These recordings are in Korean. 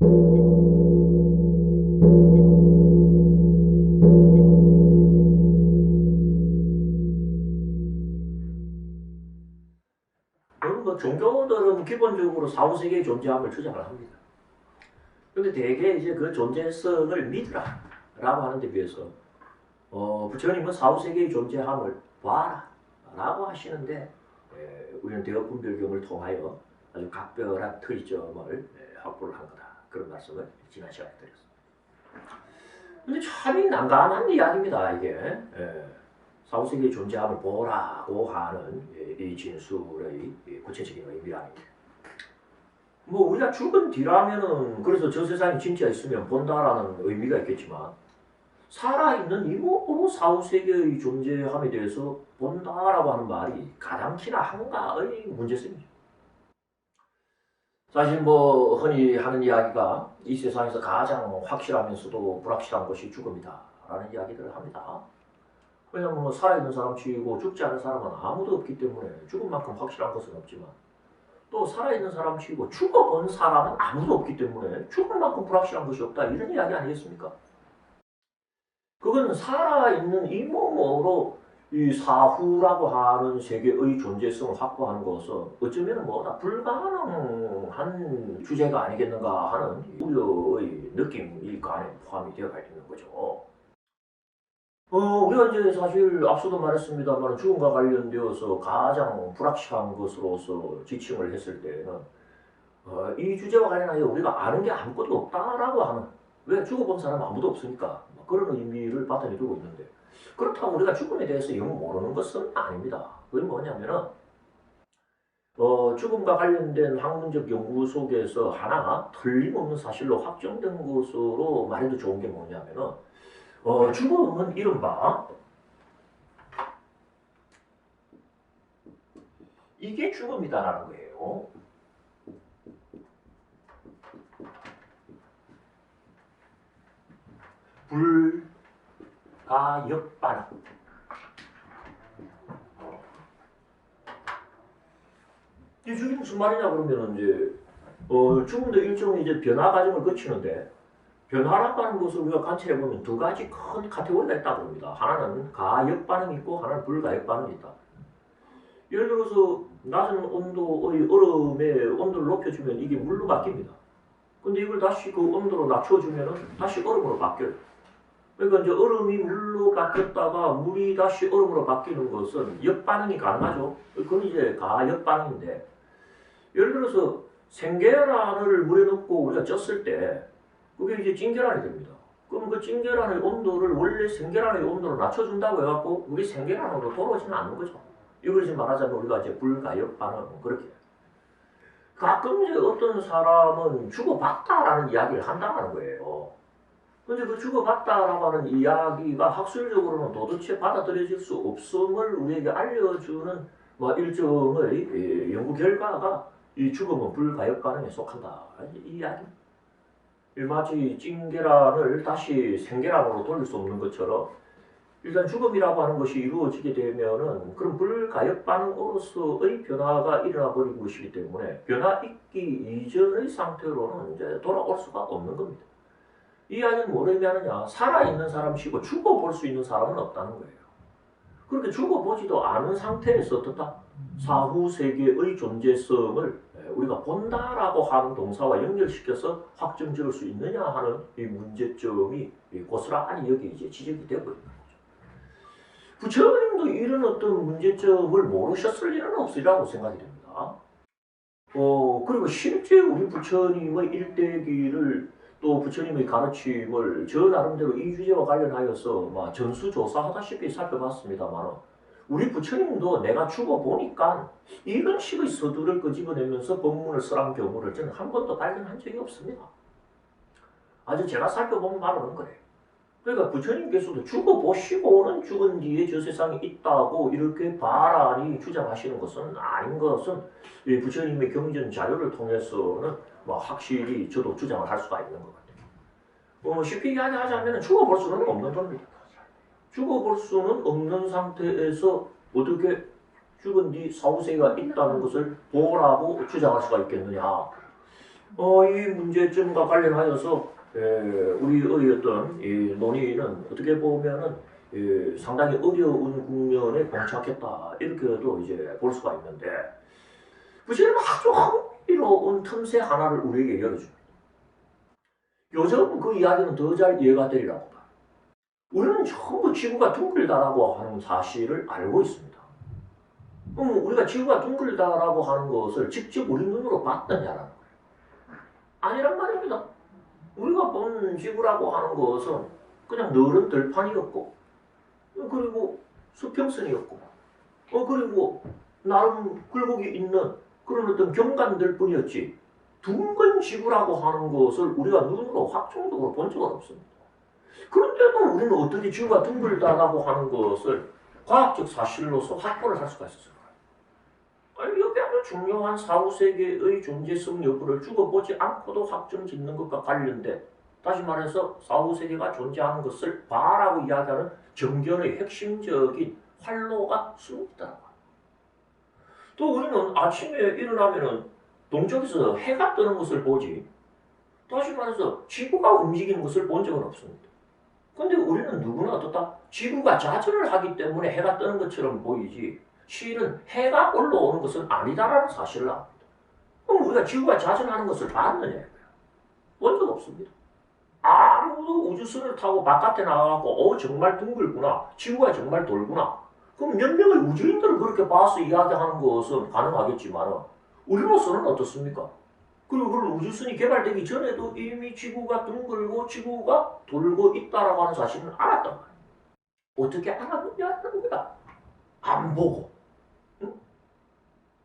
뭐 종교들은 기본적으로 사후세계의 존재함을 주장을 합니다. 근데 대개 이제 그 존재성을 믿으라 라고 하는 데 비해서 부처님은 사후세계의 존재함을 봐라 라고 하시는데 우리는 대업분별경을 통하여 아주 각별한 특이점을 확보를 한 거다. 그런 말씀을 지난 시간에 드렸습니다. 근데 참 난감한 이야기입니다. 이게 사후세계의 존재함을 보라고 하는 이 진술의 구체적인 의미랍니다. 뭐 우리가 죽은 뒤라면은 그래서 저 세상이 진짜 있으면 본다라는 의미가 있겠지만 살아있는 이모 사후세계의 존재함에 대해서 본다라고 하는 말이 가당키나 한가의 문제점이죠. 사실 뭐 흔히 하는 이야기가 이 세상에서 가장 확실하면서도 불확실한 것이 죽음이다 라는 이야기들을 합니다. 왜냐면 뭐 살아있는 사람 치고 죽지 않은 사람은 아무도 없기 때문에 죽음만큼 확실한 것은 없지만 또 살아있는 사람 치고 죽어본 사람은 아무도 없기 때문에 죽음만큼 불확실한 것이 없다 이런 이야기 아니겠습니까? 그거는 살아있는 이 몸으로 이 사후라고 하는 세계의 존재성을 확보하는 것은 어쩌면 뭐다 불가능한 주제가 아니겠는가 하는 우려의 느낌이 그 안에 포함이 되어 있는 거죠. 우리가 이제 사실 앞서도 말했습니다만 죽음과 관련되어서 가장 불확실한 것으로서 지칭을 했을 때는 이 주제와 관련하여 우리가 아는 게 아무것도 없다라고 하는 왜 죽어본 사람 아무도 없으니까 그런 의미를 바탕에 두고 있는데 그렇다고 우리가 죽음에 대해서 영 모르는 것은 아닙니다. 그게 뭐냐면은 죽음과 관련된 학문적 연구 속에서 하나 틀림없는 사실로 확정된 것으로 말해도 좋은 게 뭐냐면은 죽음은 이른바 이게 죽음이다라는 거예요. 불가역반응. 이 죽음이 무슨 말이냐 그러면 이제 죽음도 일종의 이제 변화 과정을 거치는데 변화라고 하는 것을 우리가 관찰해보면 두 가지 큰 카테고리가 있다고 합니다. 하나는 가역반응이 있고 하나는 불가역반응이 있다. 예를 들어서 낮은 온도의 얼음에 온도를 높여주면 이게 물로 바뀝니다. 근데 이걸 다시 그 온도로 낮춰주면 다시 얼음으로 바뀌어요. 그러니까 이제 얼음이 물로 바뀌었다가 물이 다시 얼음으로 바뀌는 것은 역반응이 가능하죠. 그건 이제 가역반응인데 예를 들어서 생계란을 물에 넣고 우리가 쪘을 때 그게 이제 찐계란이 됩니다. 그럼 그 찐계란의 온도를 원래 생계란의 온도로 낮춰준다고 해갖고 우리 생계란으로 돌아오지는 않는 거죠. 이걸 이제 말하자면 우리가 이제 불가역반응 그렇게. 가끔 이제 어떤 사람은 죽어봤다라는 이야기를 한다는 거예요. 근데 그 죽어봤다라고 하는 이야기가 학술적으로는 도대체 받아들여질 수 없음을 우리에게 알려주는 뭐 일종의 연구 결과가 이 죽음은 불가역반응에 속한다. 이 이야기. 마치 찐계란을 다시 생계란으로 돌릴 수 없는 것처럼 일단 죽음이라고 하는 것이 이루어지게 되면은 그런 불가역반응으로서의 변화가 일어나 버린 것이기 때문에 변화 있기 이전의 상태로는 이제 돌아올 수가 없는 겁니다. 이 이야기는 뭘 의미하느냐? 살아있는 사람 치고 죽어볼 수 있는 사람은 없다는 거예요. 그렇게 죽어보지도 않은 상태에서 어떻다? 사후 세계의 존재성을 우리가 본다라고 하는 동사와 연결시켜서 확정 지을 수 있느냐 하는 이 문제점이 고스란히 여기 이제 지적이 되고 있는 거죠. 부처님도 이런 어떤 문제점을 모르셨을 일은 없으리라고 생각이 됩니다. 그리고 실제 우리 부처님의 일대기를 또 부처님의 가르침을 저 나름대로 이 주제와 관련하여서 전수조사하다시피 살펴봤습니다만 우리 부처님도 내가 죽어보니까 이런 식의 서두를 끄집어내면서 법문을 쓰란 경우를 저는 한 번도 발견한 적이 없습니다. 아주 제가 살펴본 바로는 그래요. 그러니까 부처님께서도 죽어보시고는 죽은 뒤에 저 세상에 있다고 이렇게 바라니 주장하시는 것은 아닌 것은 부처님의 경전 자료를 통해서는 확실히 저도 주장을 할 수가 있는 것 같아요. 쉽게 이야기하자면 죽어볼 수는 없는 겁니다. 죽어볼 수는 없는 상태에서 어떻게 죽은 뒤 사후세계가 있다는 것을 보라고 주장할 수가 있겠느냐. 이 문제점과 관련하여서 우리의 어떤 이 논의는 어떻게 보면은 상당히 어려운 국면에 봉착했다 이렇게도 이제 볼 수가 있는데 그 지금 아주 흥미로운 틈새 하나를 우리에게 열어줍니다. 요즘 그 이야기는 더 잘 이해가 되리라고 봐요. 우리는 전부 지구가 둥글다라고 하는 사실을 알고 있습니다. 그럼 우리가 지구가 둥글다라고 하는 것을 직접 우리 눈으로 봤느냐라는 거예요. 아니란 말입니다. 우리가 본 지구라고 하는 것은 그냥 너른 들판이었고 그리고 수평선이었고 그리고 나름 굴곡이 있는 그런 어떤 경관들 뿐이었지 둥근 지구라고 하는 것을 우리가 눈으로 확정적으로 본 적은 없습니다. 그런데도 우리는 어떻게 지구가 둥글다라고 하는 것을 과학적 사실로서 확보를 할 수가 있었을까요? 아니, 여기 아주 중요한 사후세계의 존재성 여부를 죽어보지 않고도 확정짓는 것과 관련된 다시 말해서 사후세계가 존재하는 것을 봐라고 이야기하는 정견의 핵심적인 활로가 숨어 있다는 거예요. 또 우리는 아침에 일어나면은 동쪽에서 해가 뜨는 것을 보지 다시 말해서 지구가 움직이는 것을 본 적은 없습니다. 근데 우리는 누구나 어떻다? 지구가 자전을 하기 때문에 해가 뜨는 것처럼 보이지 실은 해가 올라오는 것은 아니다라는 사실을 압니다. 그럼 우리가 지구가 자전하는 것을 봤느냐? 본 적 없습니다. 아무도 우주선을 타고 바깥에 나가고 정말 둥글구나. 지구가 정말 돌구나. 그럼 몇 명의 우주인들을 그렇게 봐서 이야기하는 것은 가능하겠지만 우리로서는 어떻습니까? 그리고 그런 우주선이 개발되기 전에도 이미 지구가 둥글고 지구가 돌고 있다라고 하는 사실은 알았단 말이에요. 어떻게 알았느냐는 거야. 안 보고. 응?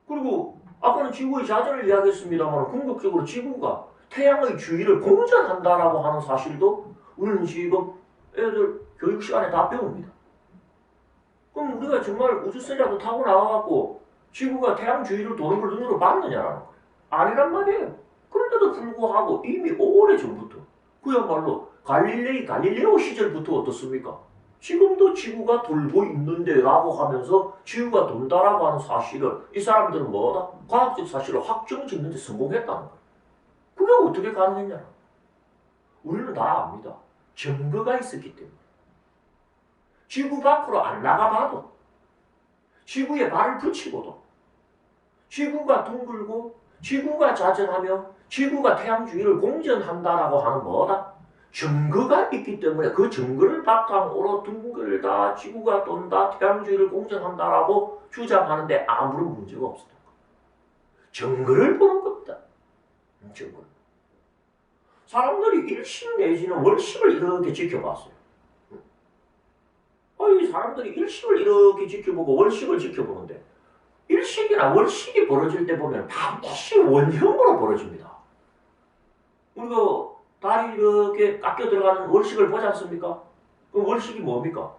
그리고 아까는 지구의 자전을 이야기했습니다만 궁극적으로 지구가 태양의 주위를 공전한다라고 하는 사실도 우리는 지금 애들 교육 시간에 다 배웁니다. 그럼 우리가 정말 우주선이라도 타고 나와갖고 지구가 태양 주위를 도는 걸 눈으로 봤느냐라는 거예요. 아니란 말이에요. 그런데도 불구하고 이미 오래전부터 그야말로 갈릴레오 시절부터 어떻습니까? 지금도 지구가 돌고 있는데 라고 하면서 지구가 돈다라고 하는 사실을 이 사람들은 뭐다? 과학적 사실을 확정짓는 데 성공했다는 거예요. 그게 어떻게 가능했냐? 우리는 다 압니다. 증거가 있었기 때문에. 지구 밖으로 안 나가봐도 지구에 발을 붙이고도 지구가 둥글고 지구가 자전하며 지구가 태양 주위를 공전한다라고 하는 뭐다? 증거가 있기 때문에 그 증거를 바탕으로 둥글다, 지구가 돈다, 태양 주위를 공전한다라고 주장하는데 아무런 문제가 없었던 거예요. 증거를 보는 겁니다. 증거. 사람들이 일식 내지는 월식을 이렇게 지켜봤어요. 이 사람들이 일식을 이렇게 지켜보고 월식을 지켜보는데 일식이나 월식이 벌어질 때 보면 반드시 원형으로 벌어집니다. 우리가 달이 이렇게 깎여 들어가는 월식을 보지 않습니까? 그럼 월식이 뭡니까?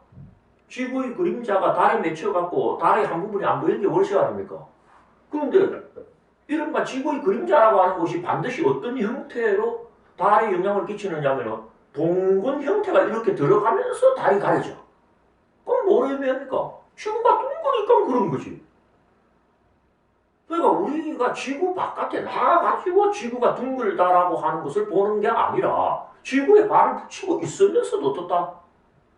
지구의 그림자가 달에 맺혀갖고 달의 한 부분이 안 보이는 게 월식 아닙니까? 그런데 이른바 지구의 그림자라고 하는 것이 반드시 어떤 형태로 달에 영향을 끼치느냐면 동근 형태가 이렇게 들어가면서 달이 가려져. 그럼 뭐를 의미합니까? 지구가 둥그니까 그런 거지. 그러니까 우리가 지구 바깥에 나가가지고 지구가 둥글다라고 하는 것을 보는 게 아니라 지구에 발을 붙이고 있으면서도 어떻다?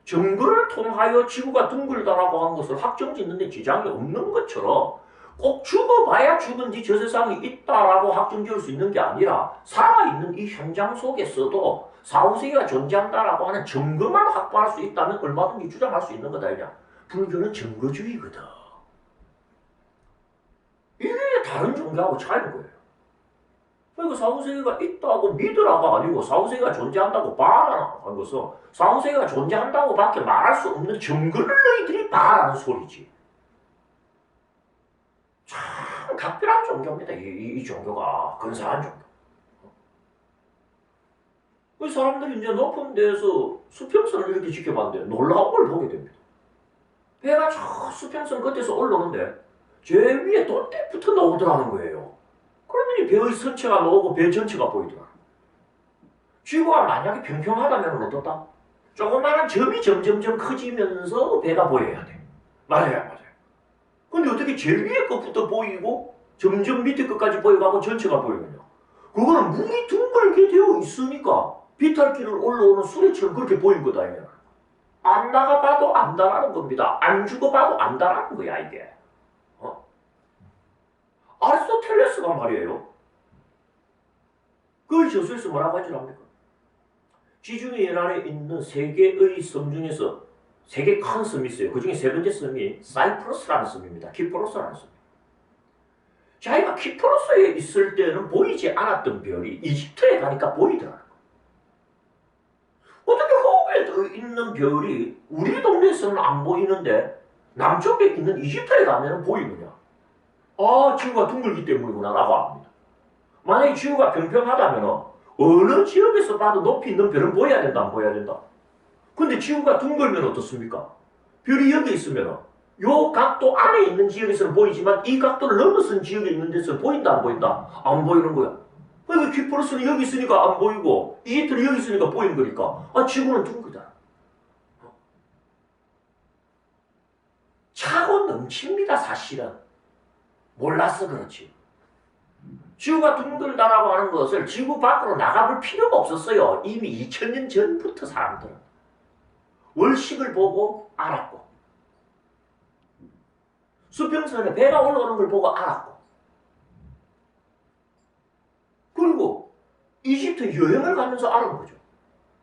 증거를 통하여 지구가 둥글다라고 하는 것을 확정짓는 데 지장이 없는 것처럼 꼭 죽어봐야 죽은지 저 세상에 있다라고 확정지을 수 있는 게 아니라 살아있는 이 현장 속에서도 사후세계가 존재한다라고 하는 증거만 확보할 수 있다면 얼마든지 주장할 수 있는 거다. 그냥 불교는 증거주의거든. 이게 다른 종교하고 차이인 거예요. 그러니까 사후세계가 있다고 믿으라가 아니고 사후세계가 존재한다고 봐라는 것은 사후세계가 존재한다고 밖에 말할 수 없는 증거를 너희들이 봐라는 소리지. 참 각별한 종교입니다. 이 종교가 근사한 종교. 그 사람들이 이제 높은 데에서 수평선을 이렇게 지켜봤는데 놀라운 걸 보게 됩니다. 배가 저 수평선 끝에서 올라오는데 제 위에 돛대부터 나오더라는 거예요. 그러더니 배의 선체가 나오고 배 전체가 보이더라. 지구가 만약에 평평하다면 어떻다? 조그마한 점이 점점점 커지면서 배가 보여야 돼. 맞아요. 근데 어떻게 제일 위에 것부터 보이고 점점 밑에 것까지 보여가고 전체가 보이느냐? 그거는 물이 둥글게 되어 있으니까 비탈길을 올라오는 수레처럼 그렇게 보인 거다. 안 나가봐도 안다라는 겁니다. 안 죽어봐도 안다라는 거야 이게. 아리스토텔레스가 말이에요. 그 저술에서 뭐라고 하지 않습니까? 지중해 연안에 있는 세 개의 섬 중에서 세 개 큰 섬이 있어요. 그 중에 세 번째 섬이 사이프러스라는 섬입니다. 키프로스라는 섬. 자기가 키프로스에 있을 때는 보이지 않았던 별이 이집트에 가니까 보이더라고요. 어떻게 호흡에 있는 별이 우리 동네에서는 안 보이는데 남쪽에 있는 이집트에 가면 보이느냐? 아, 지구가 둥글기 때문이구나 라고 합니다. 만약에 지구가 평평하다면 어느 지역에서 봐도 높이 있는 별은 보여야 된다, 안 보여야 된다? 근데 지구가 둥글면 어떻습니까? 별이 여기 있으면 요 각도 안에 있는 지역에서는 보이지만 이 각도를 넘어선 지역에 있는 데서는 보인다, 안 보인다? 안 보이는 거야. 그러니까 키프로스는 여기 있으니까 안 보이고 이집트는 여기 있으니까 보이는 거니까 아, 지구는 둥글다. 차고 넘칩니다, 사실은. 몰라서 그렇지. 지구가 둥글다라고 하는 것을 지구 밖으로 나가볼 필요가 없었어요. 이미 2000년 전부터 사람들은. 월식을 보고 알았고 수평선에 배가 올라오는 걸 보고 알았고 그리고 이집트 여행을 가면서 알은 거죠.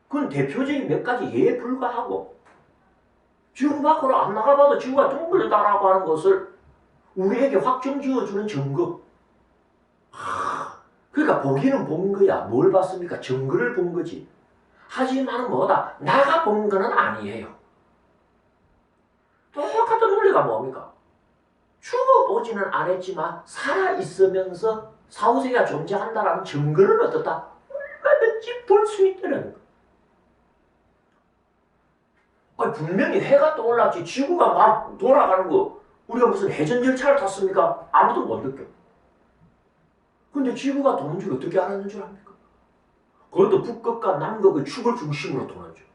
그건 대표적인 몇 가지 예에 불과하고 지구 밖으로 안 나가봐도 지구가 둥글다라고 하는 것을 우리에게 확정 지어주는 증거. 그러니까 보기는 본 거야. 뭘 봤습니까? 증거를 본 거지. 하지만 뭐다? 나가 본 거는 아니에요. 똑같은 논리가 뭡니까? 죽어보지는 않았지만 살아있으면서 사후세계가 존재한다는 증거는 어떻다? 얼마든지 볼 수 있다는 거. 아니, 분명히 해가 떠올랐지 지구가 막 돌아가는 거 우리가 무슨 해전 열차를 탔습니까? 아무도 못 느껴. 근데 지구가 도는 줄 어떻게 알았는 줄 압니까? 그것도 북극과 남극의 축을 중심으로 도는 줄.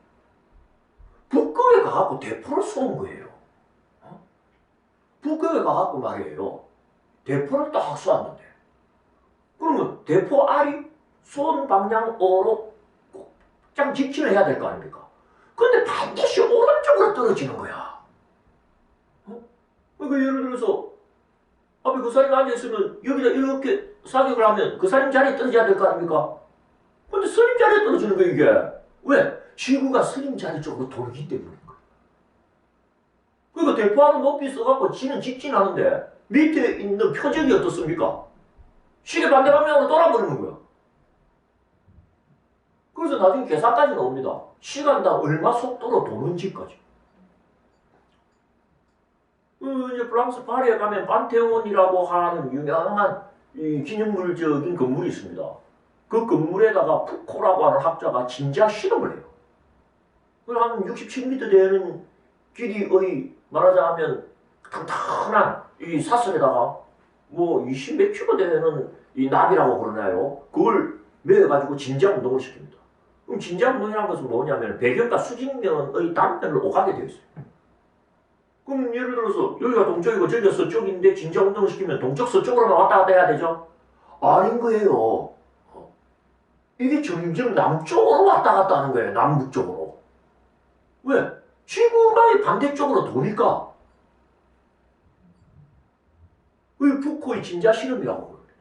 북극에 가갖고 대포를 쏜 거예요. 북극에 가갖고 말이에요. 대포를 딱 쏘았는데 그러면 대포 알이 쏜 방향으로 쫙 직진을 해야 될 거 아닙니까? 근데 반드시 오른쪽으로 떨어지는 거야. 그러니까 예를 들어서 앞에 그 사람이 앉아있으면 여기다 이렇게 사격을 하면 그 사람 자리에 떨어져야 될 거 아닙니까? 근데 스님 자리에 떨어지는 거야 이게. 왜? 지구가 스님 자리 쪽으로 돌기 때문인 거야. 그러니까 대포하는 높이 써갖고 지는 직진하는데 밑에 있는 표적이 어떻습니까? 시계 반대 방향으로 돌아버리는 거야. 그래서 나중에 계산까지 나옵니다. 시간당 얼마 속도로 도는지까지. 이제 프랑스 파리에 가면 판테온이라고 하는 유명한 이 기념물적인 건물이 있습니다. 그 건물에다가 푸코라고 하는 학자가 진짜 실험을 해요. 한 67m 되는 길이의 말하자면 탄탄한 이 사슬에다가 뭐 20몇 킬로 되는 이 나비라고 그러나요? 그걸 매어가지고 진자 운동을 시킵니다. 그럼 진자 운동이라는 것은 뭐냐면 배경과 수직면의 단면을 오가게 되어 있어요. 그럼 예를 들어서 여기가 동쪽이고 저기가 서쪽인데 진자 운동을 시키면 동쪽 서쪽으로만 왔다 갔다 해야 되죠? 아닌 거예요. 이게 점점 남쪽으로 왔다 갔다 하는 거예요. 남북쪽으로. 왜? 지구가 반대쪽으로 도니까. 그 푸코의 진자 실험이라고 그럽니다.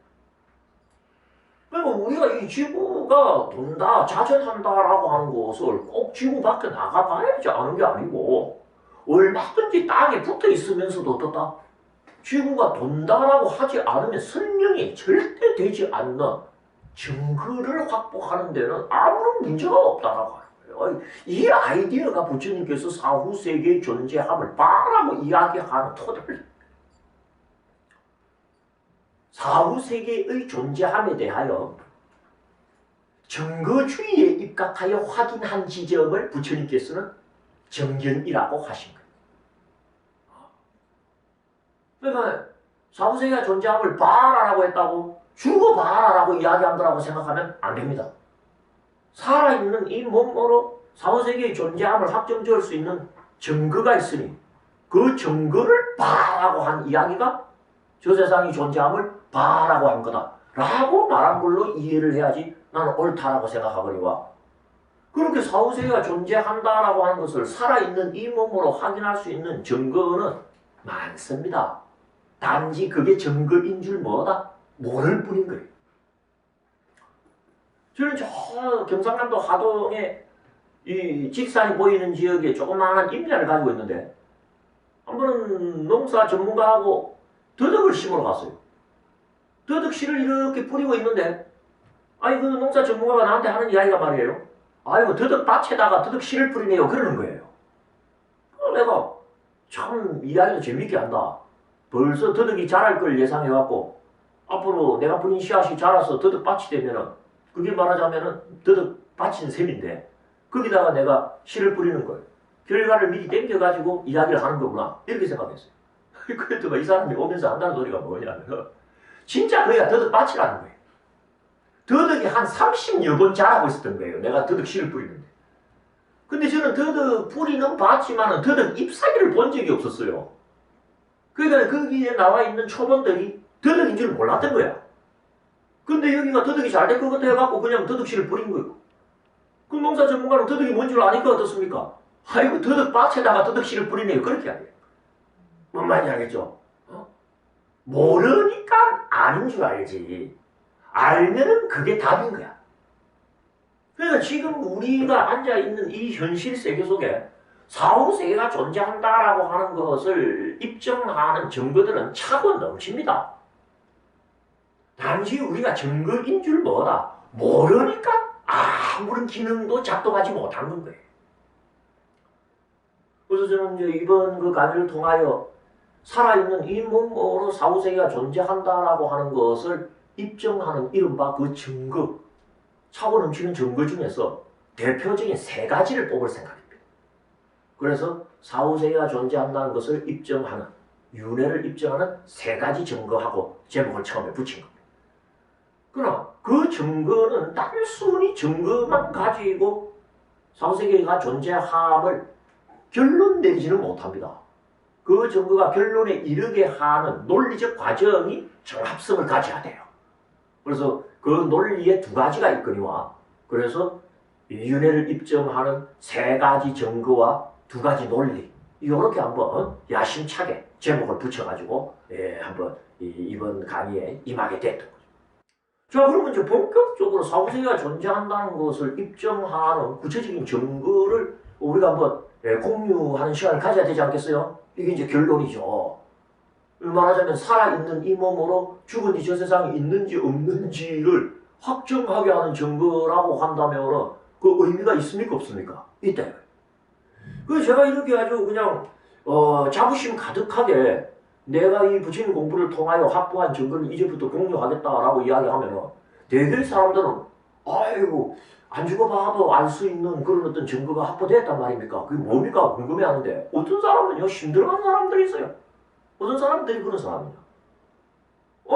그러니까 우리가 이 지구가 돈다, 자전한다라고 하는 것을 꼭 지구 밖에 나가봐야지 아는 게 아니고 얼마든지 땅에 붙어 있으면서도 어떻다? 지구가 돈다라고 하지 않으면 설명이 절대 되지 않는 증거를 확보하는 데는 아무런 문제가 없다라고 하는 거예요. 이 아이디어가 부처님께서 사후 세계의 존재함을 봐라고 이야기하는 토대를 사후 세계의 존재함에 대하여 증거주의에 입각하여 확인한 지점을 부처님께서는 정견이라고 하신 거예요. 그러니까 사후 세계가 존재함을 봐라라고 했다고 죽어봐라라고 이야기한 거라고 생각하면 안 됩니다. 살아있는 이 몸으로 사후 세계의 존재함을 확정지을 수 있는 증거가 있으니 그 증거를 봐라고 한 이야기가 저 세상의 존재함을 봐라고 한 거다 라고 말한 걸로 이해를 해야지 나는 옳다라고 생각하거니와 그렇게 사후세계가 존재한다라고 하는 것을 살아있는 이 몸으로 확인할 수 있는 증거는 많습니다. 단지 그게 증거인 줄 뭐다? 모를 뿐인 거예요. 저는 저 경상남도 하동에 이 직산이 보이는 지역에 조그마한 임야를 가지고 있는데 한 번은 농사 전문가하고 더덕을 심으러 갔어요. 더덕 씨를 이렇게 뿌리고 있는데 아니 그 농사 전문가가 나한테 하는 이야기가 말이에요. 아이고 더덕 밭에다가 더덕 씨를 뿌리네요. 그러는 거예요. 내가 참 이야기도 재밌게 한다. 벌써 더덕이 자랄 걸 예상해갖고 앞으로 내가 뿌린 씨앗이 자라서 더덕 밭이 되면은 그게 말하자면은 더덕 밭인 셈인데 거기다가 내가 씨를 뿌리는 거예요. 결과를 미리 땡겨가지고 이야기를 하는 거구나. 이렇게 생각했어요. 그랬더니 이 사람이 오면서 한다는 소리가 뭐냐면 진짜 거기가 더덕 밭이라는 거예요. 더덕이 한 30여 번 자라고 있었던 거예요. 내가 더덕 씨를 뿌리는데. 근데 저는 더덕 뿌리는 봤지만은 더덕 잎사귀를 본 적이 없었어요. 그러니까 거기에 나와 있는 초본들이 더덕인 줄 몰랐던 거야. 근데 여기가 더덕이 잘 될 것 같아 해갖고 그냥 더덕 씨를 뿌린 거예요. 그 농사 전문가는 더덕이 뭔 줄 아니까 어떻습니까? 아이고 더덕 밭에다가 더덕 씨를 뿌리네요. 그렇게 하래요. 뭔 말인지 알겠죠? 모르니까 아닌 줄 알지. 알면은 그게 답인 거야. 그러니까 지금 우리가 앉아있는 이 현실 세계 속에 사후세계가 존재한다라고 하는 것을 입증하는 증거들은 차고 넘칩니다. 단지 우리가 증거인 줄 뭐다? 모르니까 아무런 기능도 작동하지 못하는 거예요. 그래서 저는 이제 이번 그 강의를 통하여 살아있는 이 몸으로 사후세계가 존재한다라고 하는 것을 입증하는 이른바 그 증거, 차고 넘치는 증거 중에서 대표적인 세 가지를 뽑을 생각입니다. 그래서 사후세계가 존재한다는 것을 입증하는, 윤회를 입증하는 세 가지 증거하고 제목을 처음에 붙인 겁니다. 그러나 그 증거는 단순히 증거만 가지고 사후세계가 존재함을 결론 내리지는 못합니다. 그 증거가 결론에 이르게 하는 논리적 과정이 정합성을 가져야 돼요. 그래서 그 논리에 두 가지가 있거니와 그래서 윤회를 입증하는 세 가지 증거와 두 가지 논리 이렇게 한번 야심차게 제목을 붙여가지고 한번 이번 강의에 임하게 됐던 거죠. 자 그러면 이제 본격적으로 사후세계가 존재한다는 것을 입증하는 구체적인 증거를 우리가 한번 공유하는 시간을 가져야 되지 않겠어요? 이게 이제 결론이죠. 말하자면 살아있는 이 몸으로 죽은 뒤 저 세상에 있는지 없는지를 확정하게 하는 증거라고 한다면 그 의미가 있습니까 없습니까? 있다. 그래서 제가 이렇게 아주 그냥 자부심 가득하게 내가 이 부처님 공부를 통하여 확보한 증거를 이제부터 공유하겠다라고 이야기하면 대개 사람들은 아이고 안 죽어봐도 알 수 있는 그런 어떤 증거가 확보됐단 말입니까? 그게 뭡니까? 궁금해하는데 어떤 사람은요 힘들어하는 사람들이 있어요. 어떤 사람들이 그런 사람이냐?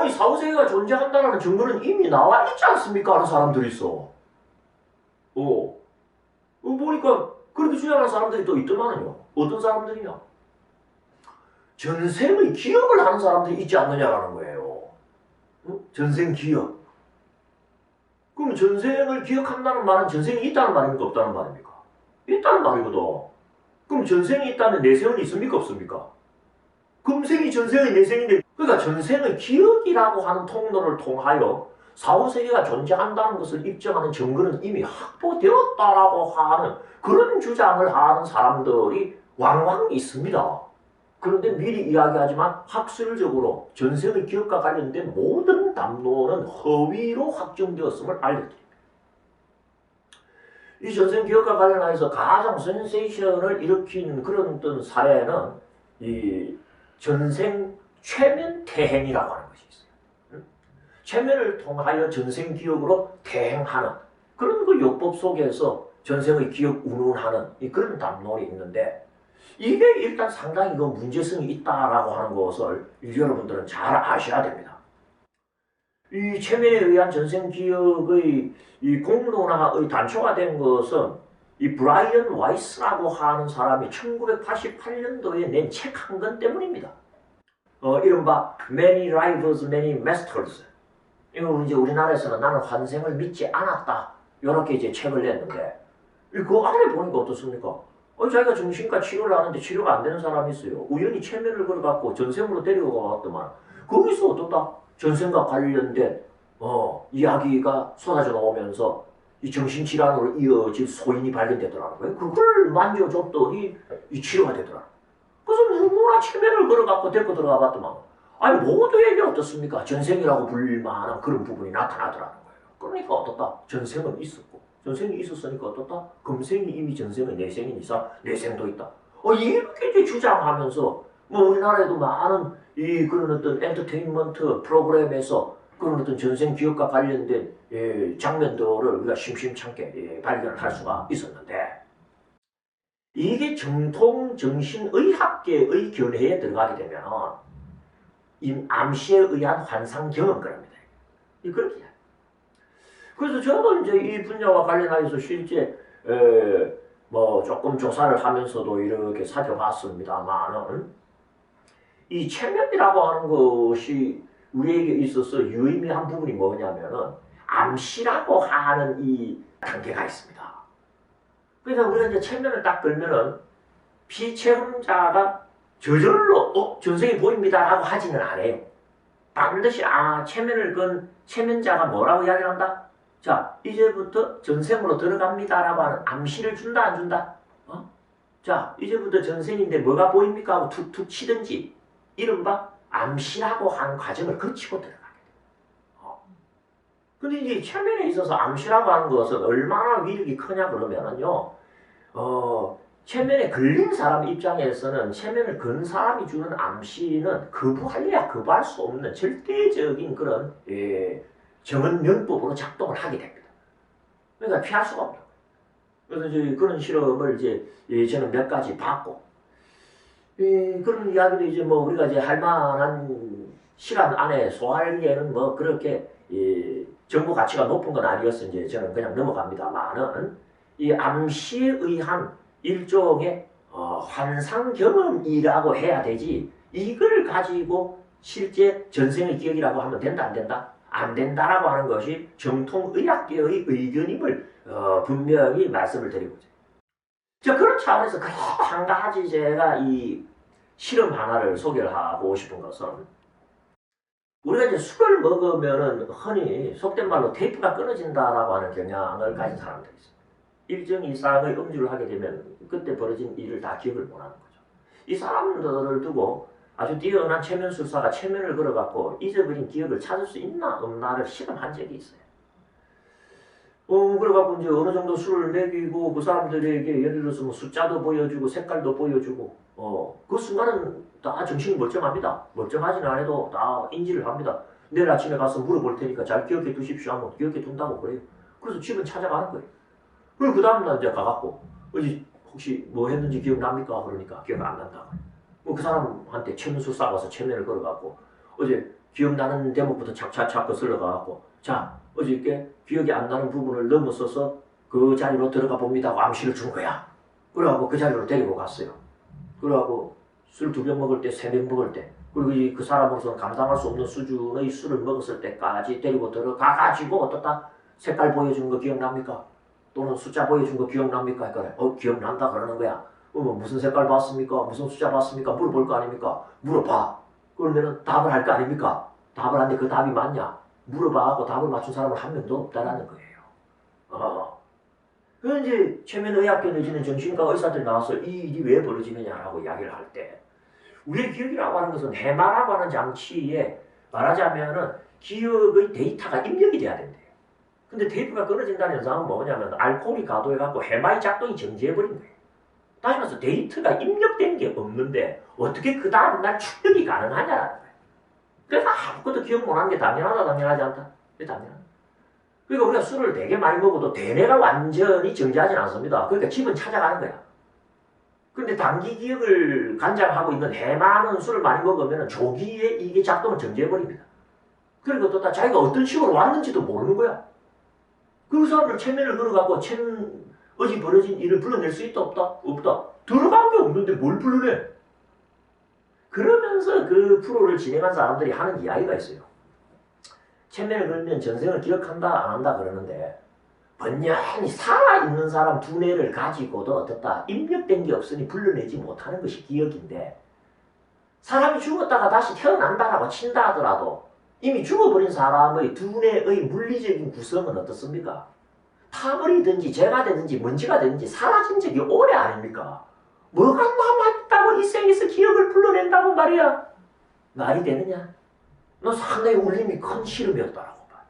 이 사후세계가 존재한다는 증거는 이미 나와 있지 않습니까? 하는 사람들이 있어. 보니까 그렇게 주장하는 사람들이 또 있더만요. 어떤 사람들이냐? 전생의 기억을 하는 사람들이 있지 않느냐라는 거예요. 전생 기억. 그럼 전생을 기억한다는 말은 전생이 있다는 말입니까? 없다는 말입니까? 있다는 말이거든. 그럼 전생이 있다면 내생은 있습니까? 없습니까? 금생이 전생의 내생인데 그러니까 전생의 기억이라고 하는 통로를 통하여 사후세계가 존재한다는 것을 입증하는 증거는 이미 확보되었다라고 하는 그런 주장을 하는 사람들이 왕왕 있습니다. 그런데 미리 이야기하지만 학술적으로 전생의 기억과 관련된 모든 담론은 허위로 확정되었음을 알려드립니다. 이 전생 기억과 관련해서 가장 센세이션을 일으킨 그런 어떤 사례는 이 전생 최면 태행이라고 하는 것이 있어요. 최면을 통하여 전생 기억으로 태행하는 그런 그 요법 속에서 전생의 기억 운운하는 그런 담론이 있는데 이게 일단 상당히 그 문제성이 있다라고 하는 것을 여러분들은 잘 아셔야 됩니다. 이 최면에 의한 전생 기억의 이 공론화의 단초가 된 것은 이 브라이언 와이스라고 하는 사람이 1988년도에 낸 책 한 권 때문입니다. 이른바 Many Lives, Many Masters. 이거 이제 우리나라에서는 나는 환생을 믿지 않았다. 이렇게 이제 책을 냈는데, 그 안에 보니까 어떻습니까? 자기가 정신과 치료를 하는데 치료가 안 되는 사람이 있어요. 우연히 체면을 걸어갖고 전생으로 데리고 갔더만. 거기서 어떻다? 전생과 관련된, 이야기가 쏟아져 나오면서 이 정신질환으로 이어질 소인이 발견되더라고요. 그걸 만져줬더니 이 치료가 되더라. 그래서 누구나 체면을 걸어갖고 데리고 들어가 봤더만. 아니, 모두에게 어떻습니까? 전생이라고 불릴 만한 그런 부분이 나타나더라는 거예요. 그러니까 어떻다? 전생은 있었고, 전생이 있었으니까 어떻다? 금생이 이미 전생의 내생인 이상 내생도 있다. 이렇게 이제 주장하면서, 우리나라에도 많은 그런 어떤 엔터테인먼트 프로그램에서 그런 어떤 전생 기억과 관련된 장면들을 우리가 심심찮게 발견을 할 수가 있었는데, 이게 정통 정신의학계의 견해에 들어가게 되면 이 암시에 의한 환상 경험 그럽니다. 그렇게. 그래서 저도 이제 이 분야와 관련하여서 실제 조금 조사를 하면서도 이렇게 살펴봤습니다만은 이 체면이라고 하는 것이 우리에게 있어서 유의미한 부분이 뭐냐면은 암시라고 하는 이 단계가 있습니다. 그래서 우리가 이제 체면을 딱 걸면은 피체험자가 저절로 전생이 보입니다라고 하지는 않아요. 반드시 체면을 건 체면자가 뭐라고 이야기를 한다? 자, 이제부터 전생으로 들어갑니다라고 하는 암시를 준다 안 준다? 자, 이제부터 전생인데 뭐가 보입니까? 하고 툭툭 치든지 이른바 암시라고 하는 과정을 거치고 들어가게 돼요. 근데 이제 체면에 있어서 암시라고 하는 것은 얼마나 위력이 크냐 그러면은요, 체면에 걸린 사람 입장에서는 체면을 건 사람이 주는 암시는 거부할래야 거부할 수 없는 절대적인 그런 정은 명법으로 작동을 하게 됩니다. 그러니까 피할 수가 없다. 그래서 이제 그런 실험을 이제 저는 몇 가지 봤고, 그런 이야기도 이제 우리가 이제 할 만한 시간 안에 소화하기에는 그렇게 정보 가치가 높은 건 아니어서 이제 저는 그냥 넘어갑니다만은 이 암시에 의한 일종의 환상 경험이라고 해야 되지, 이걸 가지고 실제 전생의 기억이라고 하면 된다 안 된다? 안 된다라고 하는 것이 정통의학계의 의견임을 분명히 말씀을 드리고자. 자, 그런 차원에서 한 가지 제가 이 실험 하나를 소개를 하고 싶은 것은, 우리가 이제 술을 먹으면은 흔히 속된 말로 테이프가 끊어진다라고 하는 경향을 가진 사람들이 있어요. 일정 이상의 음주를 하게 되면 그때 벌어진 일을 다 기억을 못하는 거죠. 이 사람들을 두고 아주 뛰어난 체면술사가 체면을 걸어갖고 잊어버린 기억을 찾을 수 있나 없나를 실험한 적이 있어요. 그래갖고 이제 어느 정도 술을 먹이고 그 사람들에게 예를 들어서 숫자도 보여주고 색깔도 보여주고 그 순간은 다 정신이 멀쩡합니다. 멀쩡하지는 않아도 다 인지를 합니다. 내일 아침에 가서 물어볼 테니까 잘 기억해 두십시오 하면 기억해 둔다고 그래요. 그래서 집은 찾아가는 거예요. 그리고 그 다음날 이제 가갖고 혹시 뭐 했는지 기억납니까? 그러니까 기억 안 난다. 그 사람한테 체면술사가 와서 체면을 걸어갖고 어제 기억나는 대목부터 착착착 거슬러가갖고 자, 어저께 기억이 안 나는 부분을 넘어서서 그 자리로 들어가 봅니다 하고 암시를 준 거야. 그래갖고 그 자리로 데리고 갔어요. 그래갖고 술 2병 먹을 때, 3병 먹을 때, 그리고 그 사람으로서는 감당할 수 없는 수준의 술을 먹었을 때까지 데리고 들어가가지고 어떻다? 색깔 보여준 거 기억납니까? 또는 숫자 보여준 거 기억납니까? 그러니까 기억난다 그러는 거야. 무슨 색깔 봤습니까? 무슨 숫자 봤습니까? 물어볼 거 아닙니까? 물어봐. 그러면은 답을 할 거 아닙니까? 답을 하는데 그 답이 맞냐? 물어봐갖고 답을 맞춘 사람은 한 명도 없다라는 거예요. 그 이제 체면의학계 내지는 정신과 의사들이 나와서 이 일이 왜 벌어지느냐라고 이야기를 할 때, 우리의 기억이라고 하는 것은 해마라고 하는 장치에 말하자면은 기억의 데이터가 입력이 돼야 된대요. 근데 테이프가 끊어진다는 현상은 뭐냐면 알코올이 가도해갖고 해마의 작동이 정지해버린 거예요. 다시 말해서 데이터가 입력된 게 없는데 어떻게 그 다음날 출력이 가능하냐라는 거예요. 그래서 아무것도 기억 못하는 게 당연하다 당연하지 않다? 그게 당연하다. 그러니까 우리가 술을 되게 많이 먹어도 대뇌가 완전히 정지하진 않습니다. 그러니까 집은 찾아가는 거야. 근데 단기 기억을 관장하고 있는 해마는 술을 많이 먹으면 조기에 이게 작동을 정지해버립니다. 그러니까 또 자기가 어떤 식으로 왔는지도 모르는 거야. 그 사람을 체면을 걸어갖고 어제 벌어진 일을 불러낼 수 있다 없다? 없다. 들어간 게 없는데 뭘 불러내? 그러면서 그 프로를 진행한 사람들이 하는 이야기가 있어요. 체면을 걸면 전생을 기억한다 안 한다 그러는데 번연히 살아있는 사람 두뇌를 가지고도 어떻다 입력된 게 없으니 불러내지 못하는 것이 기억인데 사람이 죽었다가 다시 태어난다라고 친다 하더라도 이미 죽어버린 사람의 두뇌의 물리적인 구성은 어떻습니까? 타버리든지 재가 되든지 먼지가 되든지 사라진 적이 오래 아닙니까? 뭐가 남았다고 이 생에서 기억을 불러낸다고 말이야. 말이 되느냐? 너 상당히 울림이 큰 시름이었다라고 봐.